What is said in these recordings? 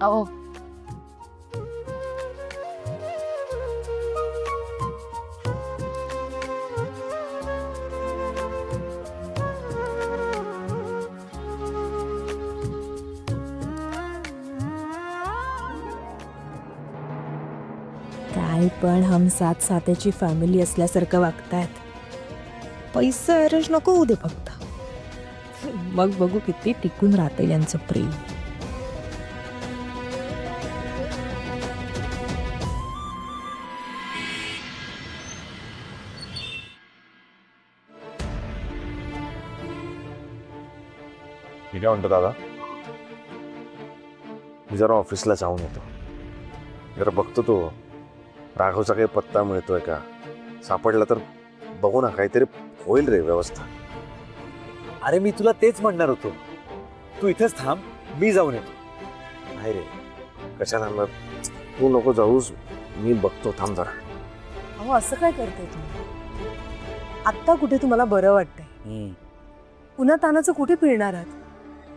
अहो काय पण हम साथ साथ्याची फॅमिली असल्यासारखं वागतायत. पैसा अरेंज नको होऊ दे फक्त, मग बघू किती टिकून राहते यांचं प्रेम. मी काय म्हणतो दादा, मी जरा ऑफिसला जाऊन येतो. जरा बघतो तो राघवचा काही पत्ता मिळतोय का, सापडला तर बघू ना, काहीतरी होईल रे व्यवस्था. अरे मी तुला तेच म्हणणार होतो, तू इथेच थांब, मी जाऊन येतो. नाही रे, कशाला थांबणार, तू नको जाऊस, मी बघतो, थांब जरा. अहो असं काय करताय तुम्ही? आत्ता कुठे तुम्हाला बरं वाटतंय, पुन्हा तानाचं कुठे फिरणार आहात?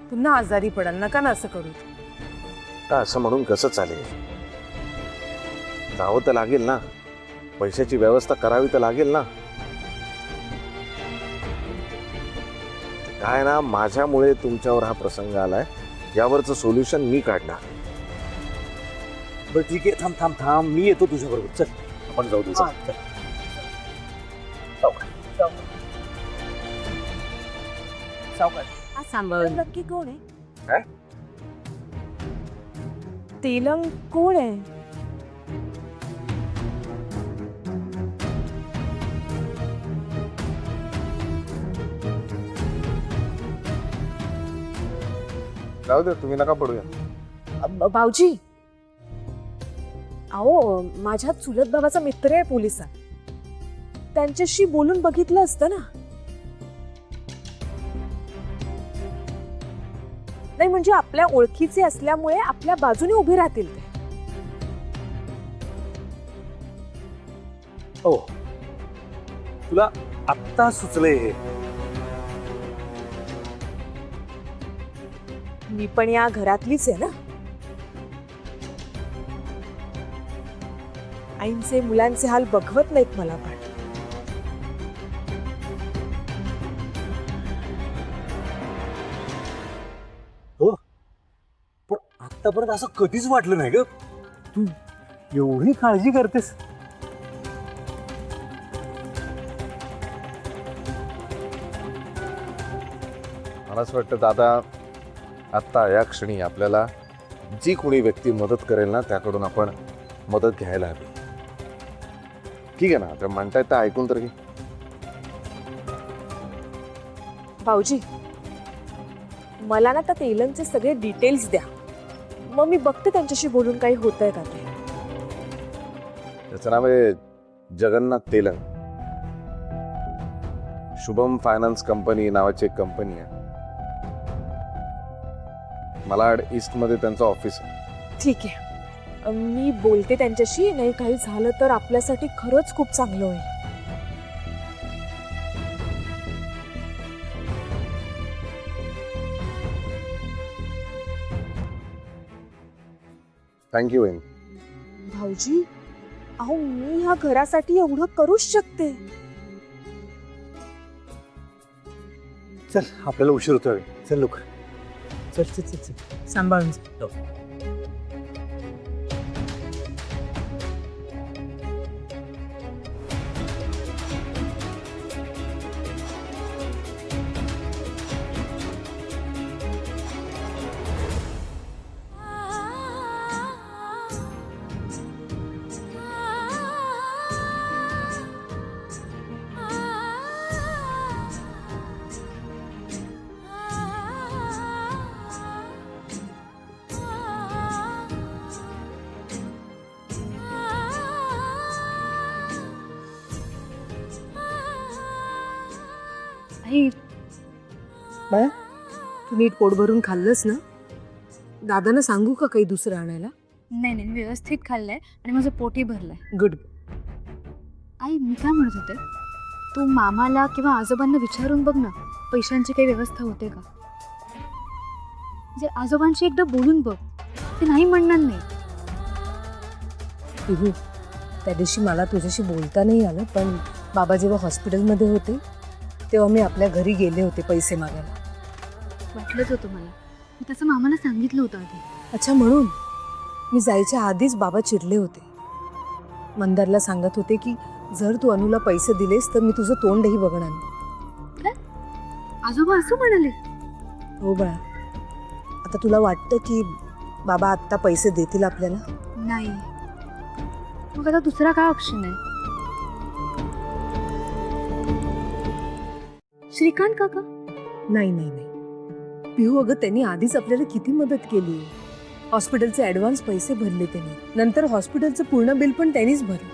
पुन्हा आजारी पडाल, नका ना असं करू. का असं म्हणून कसं चालेल, जावं तर लागेल ना, पैशाची व्यवस्था करावी तर लागेल ना. काय ना, माझ्यामुळे तुमच्यावर हा प्रसंग आलाय, यावरचं सोल्युशन मी काढणार. बरं ठीक आहे, थांब थांब थांब, मी येतो तुझ्या बरोबर. चल आपण जाऊ दे. चल. नक्की कोण आहे? काय? तेलंग कोण आहे? जाऊ दे, तुम्ही नका पडूया. भाऊजी, अहो माझ्या चुलत भावाचा मित्र आहे पोलिसात, त्यांच्याशी बोलून बघितलं असतं ना. नाही म्हणजे आपल्या ओळखीचे असल्यामुळे आपल्या बाजूने उभे राहतील ते. हो, तुला आत्ता सुचलंय हे. मी पण या घरातलीच आहे ना. आईंचे मुलांचे हाल बघवत नाहीत मला पण. पण आतापर्यंत असं कधीच वाटलं नाही ग, तू एवढी काळजी करतेस. मला असं वाटतं दादा, आत्ता या क्षणी आपल्याला जी कोणी व्यक्ती मदत करेल ना, त्याकडून आपण मदत घ्यायला हवी. ठीक आहे ना, तर म्हणतायत तर ऐकून तर घे. भाऊजी, मला ना त्या तेलंगचे सगळे डिटेल्स द्या, मग मी बघते त्यांच्याशी बोलून काही होत आहे का ते. त्याचं नाव आहे जगन्नाथ तेलंग. शुभम फायनान्स कंपनी नावाची एक कंपनी आहे, मलाड ईस्ट मध्ये त्यांचं ऑफिस आहे. ठीक आहे, मी बोलते त्यांच्याशी. नाही काही झालं तर आपल्यासाठी खरंच खूप चांगलं होईल. Thank you Wien. भाऊजी, अहो मी ह्या घरासाठी एवढं करूच शकते. चल, आपल्याला उशीर होतोय. चल लोक, चल चल चल चल, सांभाळून. आई, तू नीट पोट भरून खाल्लंस ना? दादांना सांगू का काही दुसरं आणायला? नाही नाही, मी व्यवस्थित खाल्लंय आणि माझं पोटही भरलंय. गुड. आई मी काय म्हणत होते, तू मामाला किंवा आजोबांना विचारून बघ ना, पैशांची काही व्यवस्था होते का. म्हणजे आजोबांशी एकदा बोलून बघ. ते नाही म्हणणार नाही. पिहू, त्या दिवशी मला तुझ्याशी बोलता नाही आलं, पण बाबा जेव्हा हॉस्पिटलमध्ये होते तेव्हा मी आपल्या घरी गेले होते पैसे मागायला. वाटलंच होतं मला. मी तसं मामाला सांगितलं होतं आधी. अच्छा, म्हणून मी जायच्या आधीच बाबा चिडले होते. मंदारला सांगत होते की जर तू अनुला पैसे दिलेस तर मी तुझं तोंडही बघणार नाही. आजोबा असं म्हणाले? हो बाळा, आता तुला वाटतं की बाबा आत्ता पैसे देतील आपल्याला? नाही. मग आता दुसरा काय ऑप्शन आहे? श्रीकांत काका? नाही नाही नाही पिहू, अगं त्यांनी आधीच आपल्याला किती मदत केली. हॉस्पिटलचे ॲडव्हान्स पैसे भरले त्यांनी, नंतर हॉस्पिटलचं पूर्ण बिल पण त्यांनीच भरलं.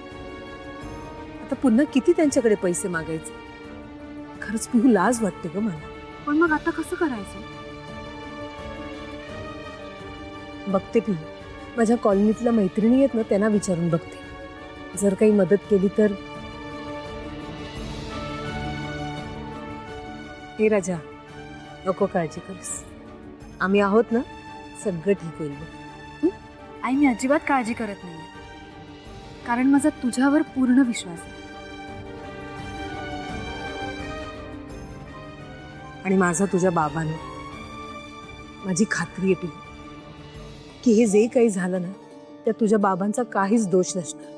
आता पुन्हा किती त्यांच्याकडे पैसे मागायचे? खरंच पिहू, लाज वाटते ग मला. पण मग आता कसं करायचं? बघते पिहू, माझ्या कॉलनीतल्या मैत्रिणी आहेत ना, त्यांना विचारून बघते. जर काही मदत केली तर. हे राजा, नको काळजी करूस, आम्ही आहोत ना, सगळं ठीक होईल बघ. आई, मी अजिबात काळजी करत नाही, कारण माझा तुझ्यावर पूर्ण विश्वास आहे. आणि माझा तुझ्या बाबांना. माझी खात्री आहे पिहू की हे जे काही झालं ना, त्यात तुझ्या बाबांचा काहीच दोष नसणार.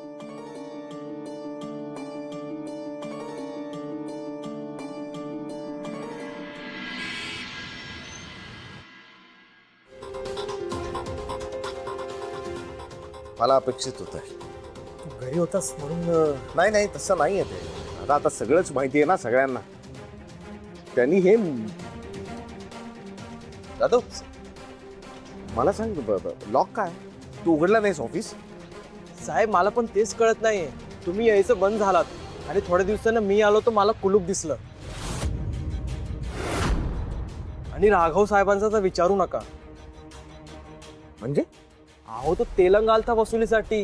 मला अपेक्षित होतं. तू घरी होतास म्हणून नाही नाही, तसं नाही आहे ते. आता आता सगळंच माहिती आहे ना सगळ्यांना. त्यांनी हे जाधव, मला सांग, लॉक काय तू उघडला नाहीस ऑफिस? साहेब, मला पण तेच कळत नाहीये. तुम्ही यायचं बंद झालात आणि थोड्या दिवसानं मी आलो तर मला कुलूप दिसलं. आणि राघव साहेबांचा तर विचारू नका. म्हणजे अहो, तो तेलंग आलता वसुलीसाठी.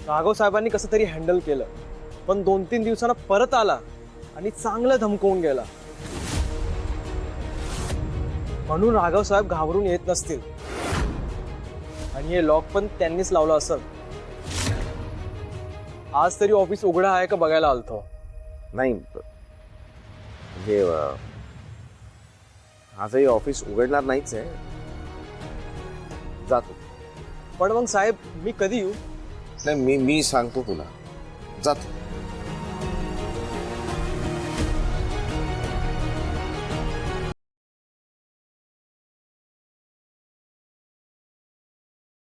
राघव साहेबांनी कसं तरी हँडल केलं, पण 2-3 दिवसांना परत आला आणि चांगलं धमकवून गेला. म्हणून राघव साहेब घाबरून येत नसतील आणि हे लॉक पण त्यांनीच लावलं असेल. आज तरी ऑफिस उघडं आहे का बघायला आलतो. नाही, हे आजही ऑफिस उघडणार नाहीच आहे. जातो. पण मग साहेब, मी कधी येऊ? नाही, मी सांगतो तुला, जातो.